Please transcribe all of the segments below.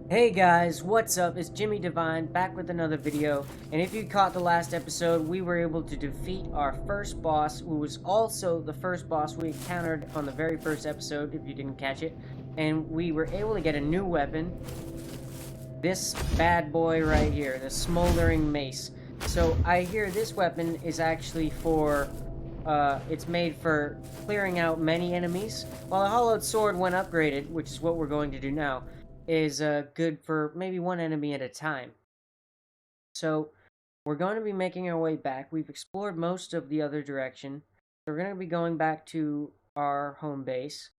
Hey guys, what's up? It's JimmyDivine back with another video, and if you caught the last episode, we were able to defeat our first boss, who was also the first boss we encountered on the very first episode, if you didn't catch it, and we were able to get a new weapon, this bad boy right here, the smoldering mace. So I hear this weapon is actually for, it's made for clearing out many enemies, while the hollowed sword, when upgraded, which is what we're going to do now, is good for maybe one enemy at a time. So we're going to be making our way back. We've explored most of the other direction. So we're going to be going back to our home base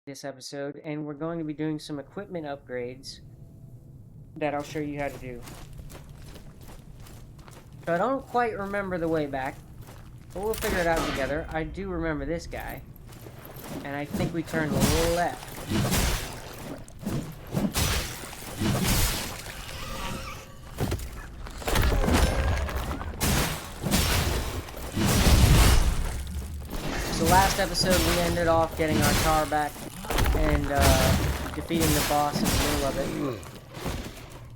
this episode, and we're going to be doing some equipment upgrades that I'll show you how to do. So I don't quite remember the way back, but we'll figure it out together. I do remember this guy, and I think we turn left. So last episode we ended off getting our car back and defeating the boss in the middle of it.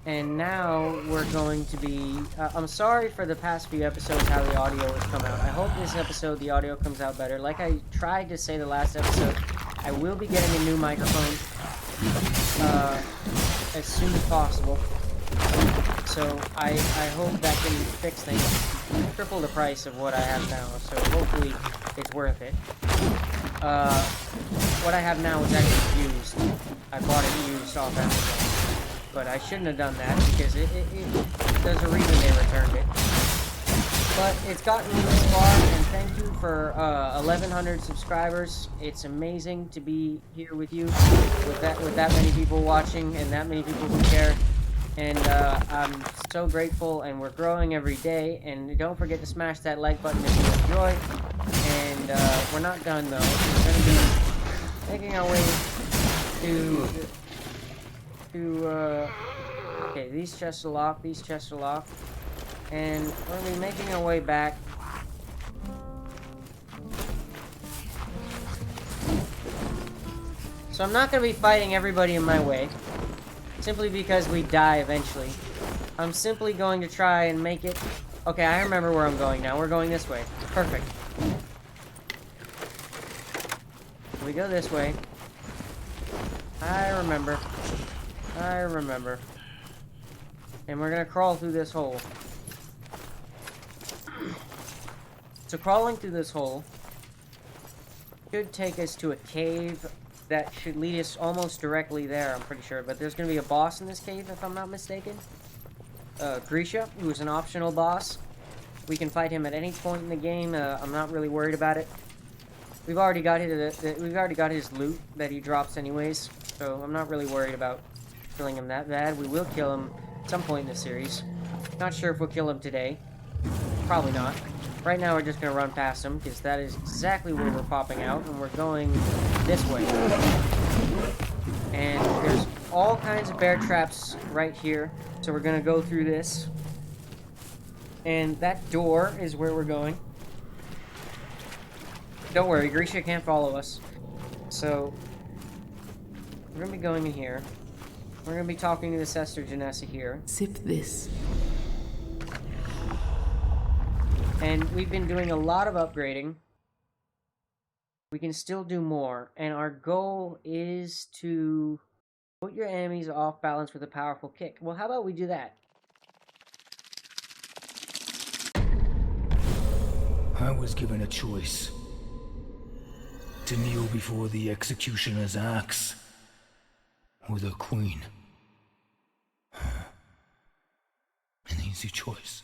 And now we're going to be... I'm sorry for the past few episodes how the audio has come out. I hope this episode the audio comes out better. Like I tried to say the last episode, I will be getting a new microphone as soon as possible. So I hope that can fix things. Triple the price of what I have now, so hopefully it's worth it. What I have now is actually used. I bought it used off Amazon. But I shouldn't have done that because there's a reason they returned it. But it's gotten me this far, and thank you for 1,100 subscribers. It's amazing to be here with you, with that many people watching and that many people who care. And I'm so grateful, and we're growing every day. And don't forget to smash that like button if you enjoy. And we're not done though. We're going to be making our way to okay, these chests are locked. These chests are locked, and we're going to be making our way back. So I'm not going to be fighting everybody in my way, simply because we die eventually. I'm simply going to try and make it... Okay, I remember where I'm going now. We're going this way. Perfect. We go this way. I remember. And we're gonna crawl through this hole. So crawling through this hole should take us to a cave that should lead us almost directly there, I'm pretty sure. But there's gonna be a boss in this cave, if I'm not mistaken. Grisha, who is an optional boss. We can fight him at any point in the game. I'm not really worried about it. We've already got his loot that he drops anyways, so I'm not really worried about killing him that bad. We will kill him at some point in the series. Not sure if we'll kill him today. Probably not. Right now we're just gonna run past him, because that is exactly where we're popping out, and we're going this way. And there's all kinds of bear traps right here, so we're gonna go through this. And that door is where we're going. Don't worry, Grisha can't follow us. So, we're gonna be going in here. We're gonna be talking to the Sister Janessa here. Sip this. And we've been doing a lot of upgrading. We can still do more. And our goal is to put your enemies off balance with a powerful kick. Well, how about we do that? I was given a choice. To kneel before the executioner's axe, or the queen. An easy choice.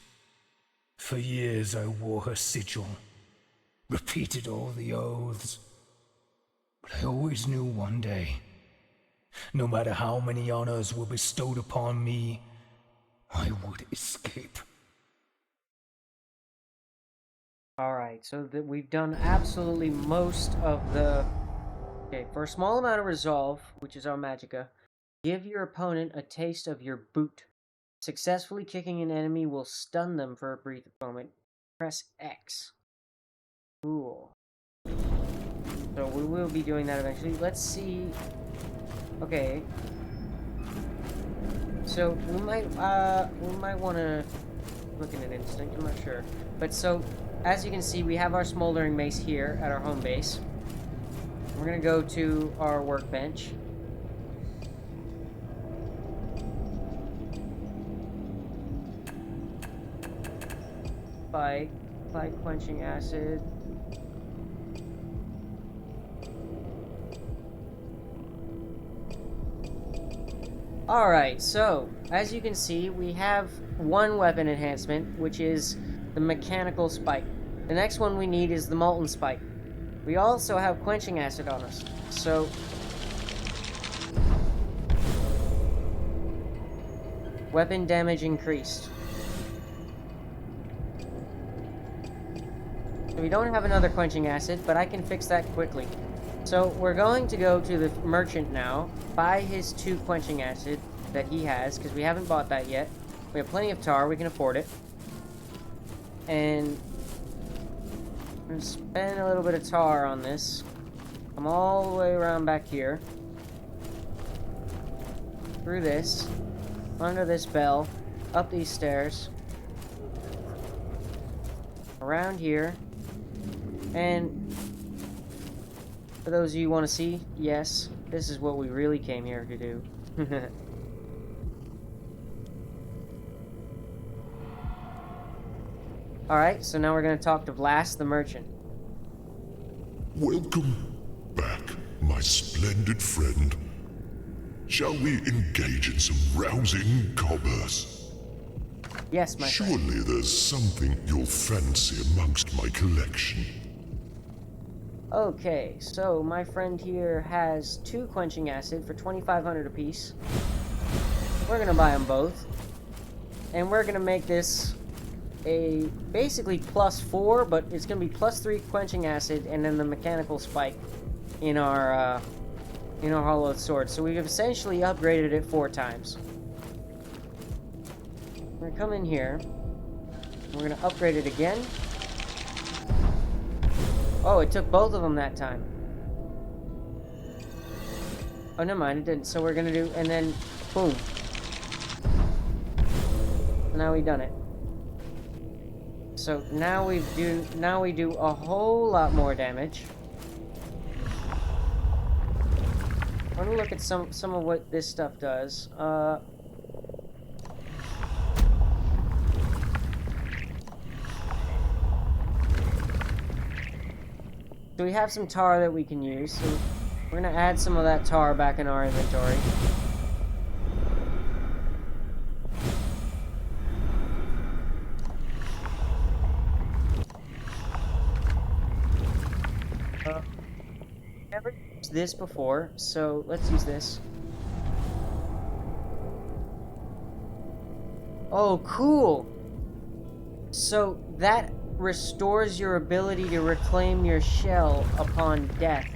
For years I wore her sigil, repeated all the oaths. But I always knew one day, no matter how many honors were bestowed upon me, I would escape. Alright, so we've done absolutely most of the... Okay, for a small amount of resolve, which is our magicka, give your opponent a taste of your boot. Successfully kicking an enemy will stun them for a brief moment. Press X. Cool. So we will be doing that eventually. Let's see... Okay. so we might want to look at an instinct. I'm not sure, but so as you can see, we have our smoldering mace here at our home base. We're gonna go to our workbench. By quenching acid. Alright, so as you can see, we have one weapon enhancement, which is the mechanical spike. The next one we need is the molten spike. We also have quenching acid on us, so weapon damage increased. So we don't have another quenching acid, but I can fix that quickly. So we're going to go to the merchant now, buy his 2 quenching acid that he has, because we haven't bought that yet. We have plenty of tar, we can afford it. And I'm going to spend a little bit of tar on this. Come all the way around back here. Through this. Under this bell. Up these stairs. Around here. And for those of you who want to see, yes, this is what we really came here to do. Alright, so now we're going to talk to Vlast the merchant. Welcome back, my splendid friend. Shall we engage in some rousing commerce? Yes, my friend. Surely there's something you'll fancy amongst my collection. Okay, so my friend here has 2 quenching acid for 2,500 apiece. We're going to buy them both. And we're going to make this a basically +4, but it's going to be +3 quenching acid and then the mechanical spike in our hollowed sword. So we've essentially upgraded it 4 times. We're going to come in here. We're going to upgrade it again. Oh, it took both of them that time. Oh, never mind, it didn't. So we're going to do, and then boom. Now we've done it. So now we do a whole lot more damage. I want to look at some of what this stuff does. So we have some tar that we can use. So we're gonna add some of that tar back in our inventory. Never used this before, so let's use this. Oh, cool! So that restores your ability to reclaim your shell upon death.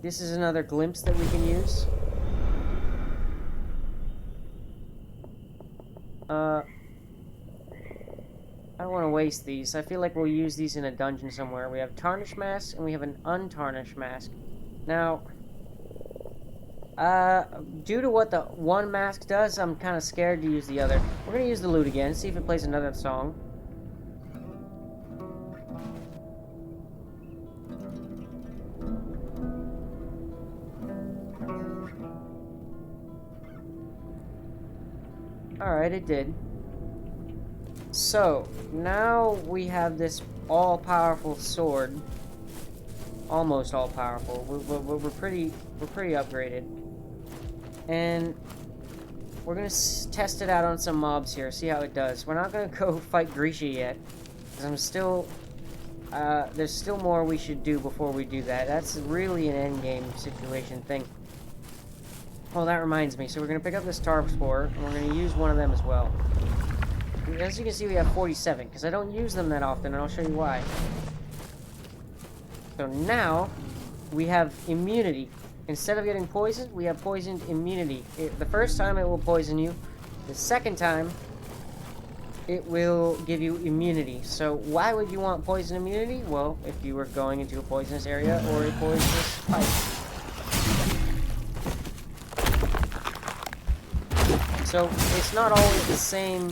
This is another glimpse that we can use. I don't want to waste these. I feel like we'll use these in a dungeon somewhere. We have tarnished mask and we have an untarnished mask. Now, due to what the one mask does, I'm kind of scared to use the other. We're going to use the lute again, see if it plays another song. Alright, it did. So, now we have this all-powerful sword. Almost all-powerful. We're pretty upgraded. And we're gonna test it out on some mobs here, see how it does. We're not gonna go fight Grisha yet, because I'm still... there's still more we should do before we do that. That's really an endgame situation thing. Oh, that reminds me. So we're going to pick up this tar spore, and we're going to use one of them as well. As you can see, we have 47, because I don't use them that often, and I'll show you why. So now, we have immunity. Instead of getting poisoned, we have poisoned immunity. The first time it will poison you. The second time, it will give you immunity. So why would you want poison immunity? Well, if you were going into a poisonous area or a poisonous pipe. So it's not always the same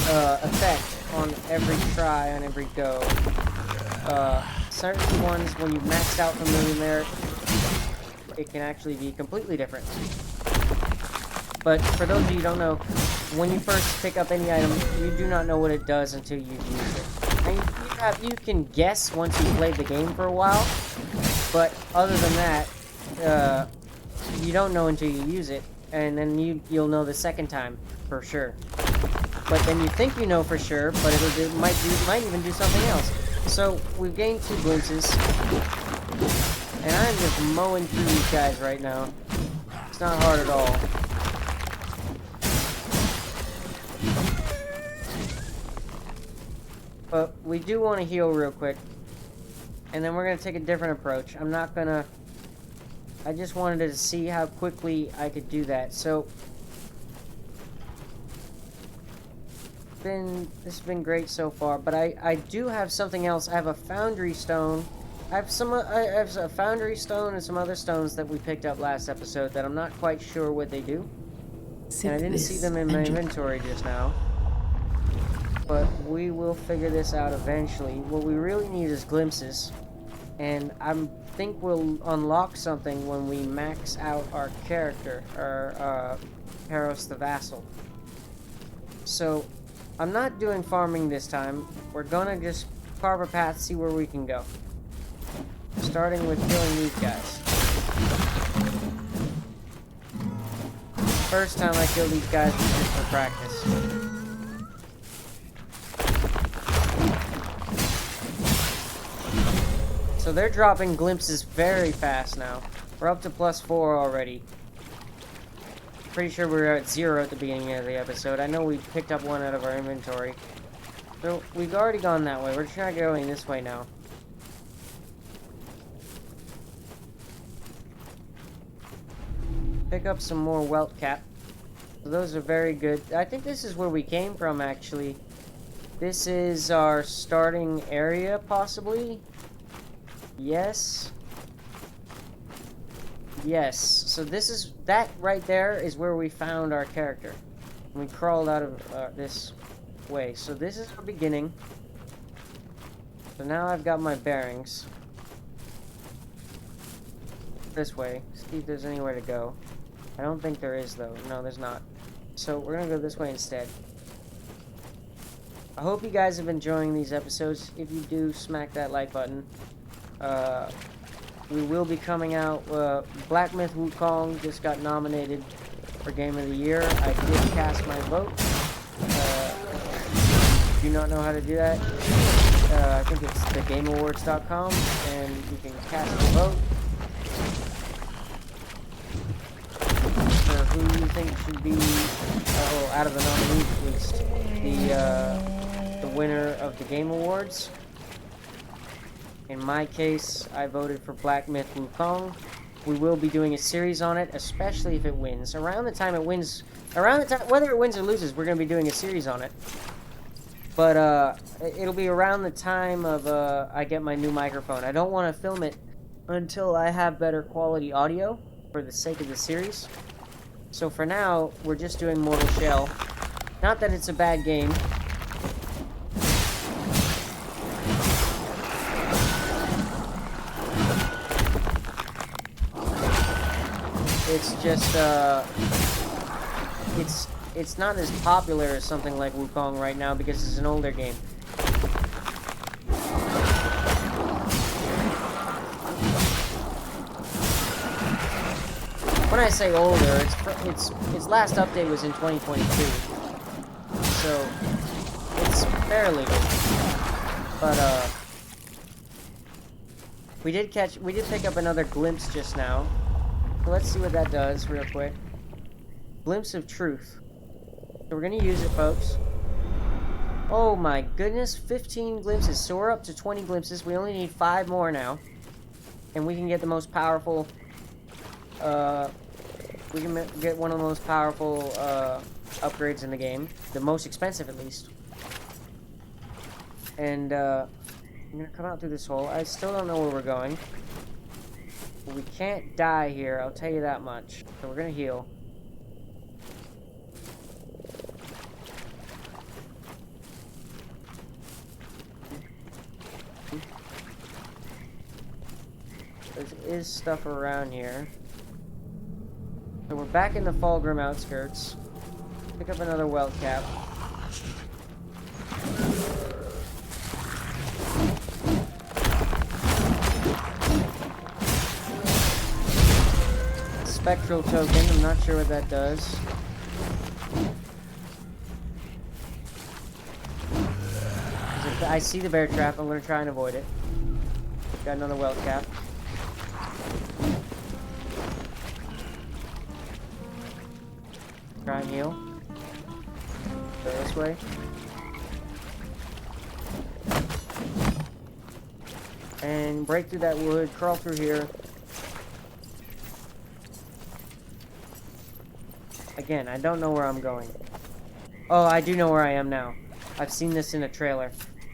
effect on every try, on every go. Certain ones, when you maxed out from there, it can actually be completely different. But for those of you who don't know, when you first pick up any item, you do not know what it does until you've used it. And you can guess once you've played the game for a while, but other than that, you don't know until you use it, and then you'll know the second time for sure. But then you think you know for sure, but it might even do something else. So we've gained 2 glimpses, and I'm just mowing through these guys right now. It's not hard at all. But we do want to heal real quick, and then we're going to take a different approach. I just wanted to see how quickly I could do that. So, this has been great so far, but I do have something else. I have a foundry stone. I have a foundry stone and some other stones that we picked up last episode that I'm not quite sure what they do. And I didn't see them in my inventory just now. But we will figure this out eventually. What we really need is glimpses. And I think we'll unlock something when we max out our character, our Peros the Vassal. So, I'm not doing farming this time. We're gonna just carve a path, see where we can go. Starting with killing these guys. First time I killed these guys was just for practice. So they're dropping glimpses very fast now. We're up to +4 already. Pretty sure we were at 0 at the beginning of the episode. I know we picked up 1 out of our inventory. So we've already gone that way. We're trying to go this way now. Pick up some more welt cap. So those are very good. I think this is where we came from, actually. This is our starting area, possibly. Yes. Yes. So that right there is where we found our character. We crawled out of this way. So this is our beginning. So now I've got my bearings. This way. See if there's anywhere to go. I don't think there is, though. No, there's not. So we're gonna go this way instead. I hope you guys have been enjoying these episodes. If you do, smack that like button. We will be coming out. Black Myth Wukong just got nominated for Game of the Year. I did cast my vote. If you don't know how to do that, I think it's thegameawards.com, and you can cast your vote for who you think should be, out of the nominees at least, the winner of the Game Awards. In my case, I voted for Black Myth Wukong. We will be doing a series on it, especially if it wins. Around the time it wins, whether it wins or loses, we're going to be doing a series on it. But it'll be around the time of I get my new microphone. I don't want to film it until I have better quality audio for the sake of the series. So for now, we're just doing Mortal Shell. Not that it's a bad game. It's just, it's not as popular as something like Wukong right now because it's an older game. When I say older, its last update was in 2022, so it's fairly old. But we did pick up another glimpse just now. So let's see what that does real quick. Glimpse of truth. So we're gonna use it, folks. Oh my goodness, 15 glimpses. So we're up to 20 glimpses. We only need 5 more now, and we can get the most powerful. We can get one of the most powerful upgrades in the game, the most expensive at least. And I'm gonna come out through this hole. I still don't know where we're going. But we can't die here, I'll tell you that much. So we're gonna heal. is stuff around here. So we're back in the Fulgrim outskirts. Pick up another welt cap. Spectral token, I'm not sure what that does. I see the bear trap, I'm gonna try and avoid it. Got another welt cap. Try and heal. Go this way. And break through that wood, crawl through here. Again, I don't know where I'm going. Oh, I do know where I am now. I've seen this in a trailer.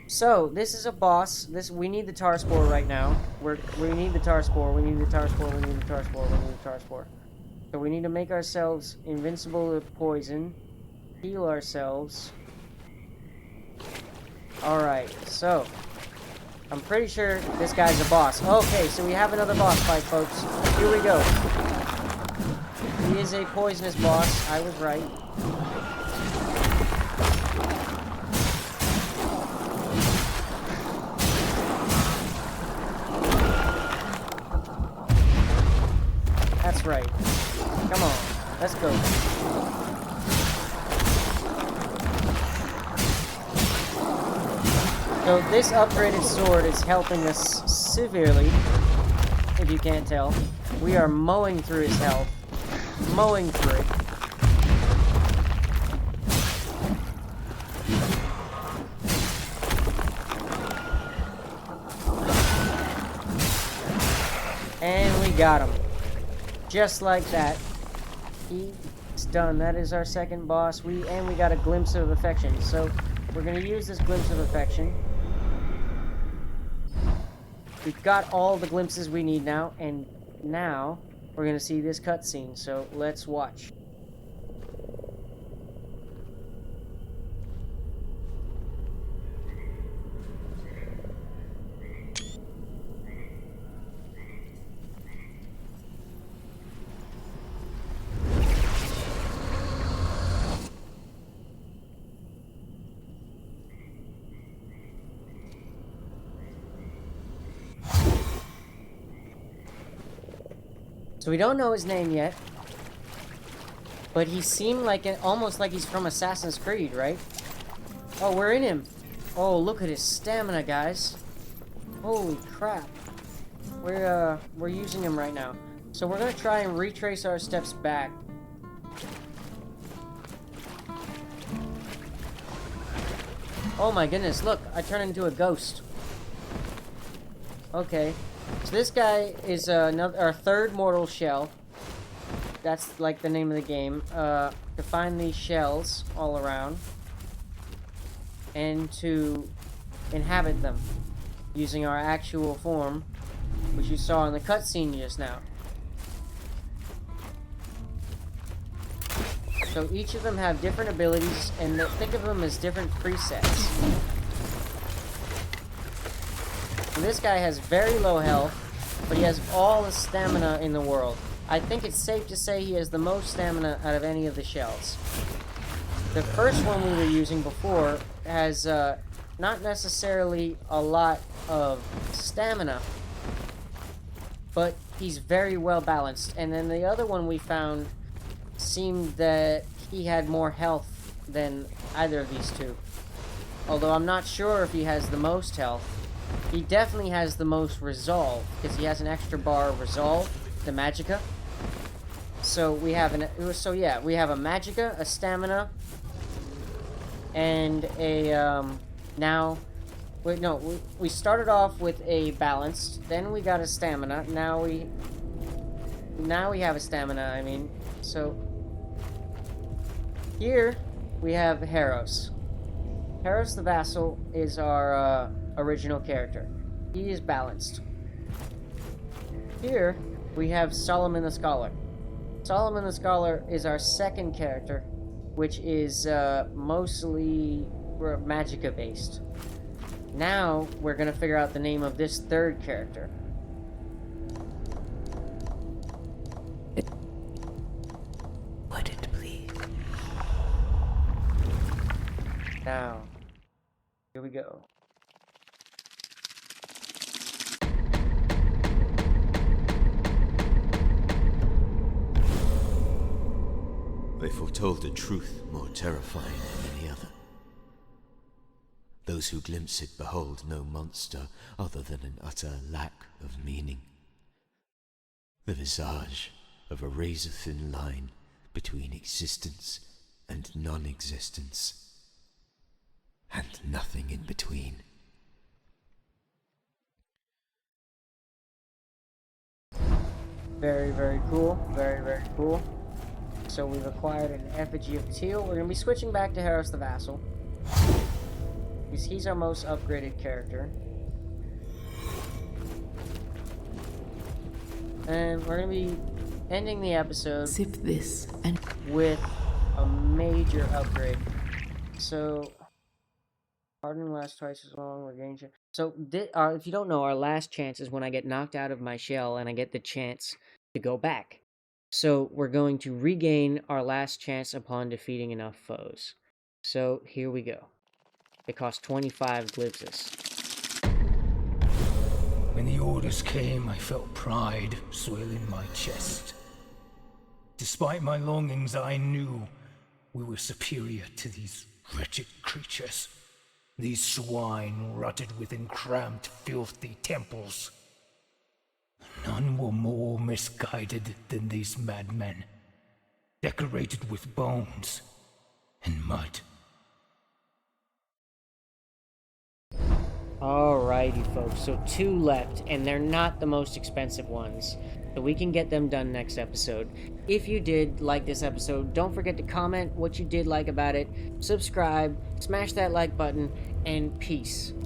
So, this is a boss. We need the tar spore right now. We need the tar spore, we need the tar spore, we need the tar spore, we need the tar spore. So we need to make ourselves invincible to poison. Heal ourselves. Alright, so I'm pretty sure this guy's a boss. Okay, so we have another boss fight, folks. Here we go. He is a poisonous boss. I was right. That's right. Come on. Let's go. So this upgraded sword is helping us severely, if you can't tell. We are mowing through his health. Mowing through it. And we got him. Just like that. He's done. That is our second boss. We got a glimpse of affection. So we're gonna use this glimpse of affection. We've got all the glimpses we need now, and now we're gonna see this cutscene. So let's watch. So we don't know his name yet, but he seemed like almost like he's from Assassin's Creed, right? Oh, we're in him. Oh, look at his stamina, guys. Holy crap. We're using him right now. So we're gonna try and retrace our steps back. Oh my goodness, look, I turned into a ghost. Okay. So this guy is our third mortal shell. That's like the name of the game. To find these shells all around. And to inhabit them. Using our actual form. Which you saw in the cutscene just now. So each of them have different abilities. And think of them as different presets. And this guy has very low health, but he has all the stamina in the world. I think it's safe to say he has the most stamina out of any of the shells. The first one we were using before has not necessarily a lot of stamina, but he's very well balanced. And then the other one we found seemed that he had more health than either of these two. Although I'm not sure if he has the most health. He definitely has the most resolve, because he has an extra bar of resolve, the magicka. So we have we have a magicka, a stamina, and a we started off with a balanced, then we got a stamina. Now we have a stamina. I mean, so here we have Heros. Heros the Vassal is our original character. He is balanced. Here we have Solomon the Scholar. Solomon the Scholar is our second character, which is mostly magicka based. Now we're gonna figure out the name of this third character. Now, here we go. They foretold a truth more terrifying than any other. Those who glimpse it behold no monster other than an utter lack of meaning. The visage of a razor-thin line between existence and non-existence, and nothing in between. Very, very cool. Very, very cool. So we've acquired an effigy of Teal. We're going to be switching back to Harris the Vassal, because he's our most upgraded character. And we're going to be ending the episode Sip this and with a major upgrade. So, hardening lasts twice as long, regain chance. So, if you don't know, our last chance is when I get knocked out of my shell and I get the chance to go back. So, we're going to regain our last chance upon defeating enough foes. So, here we go. It costs 25 glibsis. When the orders came, I felt pride swell in my chest. Despite my longings, I knew we were superior to these wretched creatures. These swine rotted within cramped, filthy temples. None were more misguided than these madmen, decorated with bones and mud. Alrighty, folks, so 2 left, and they're not the most expensive ones, so we can get them done next episode. If you did like this episode, don't forget to comment what you did like about it, subscribe, smash that like button, and peace.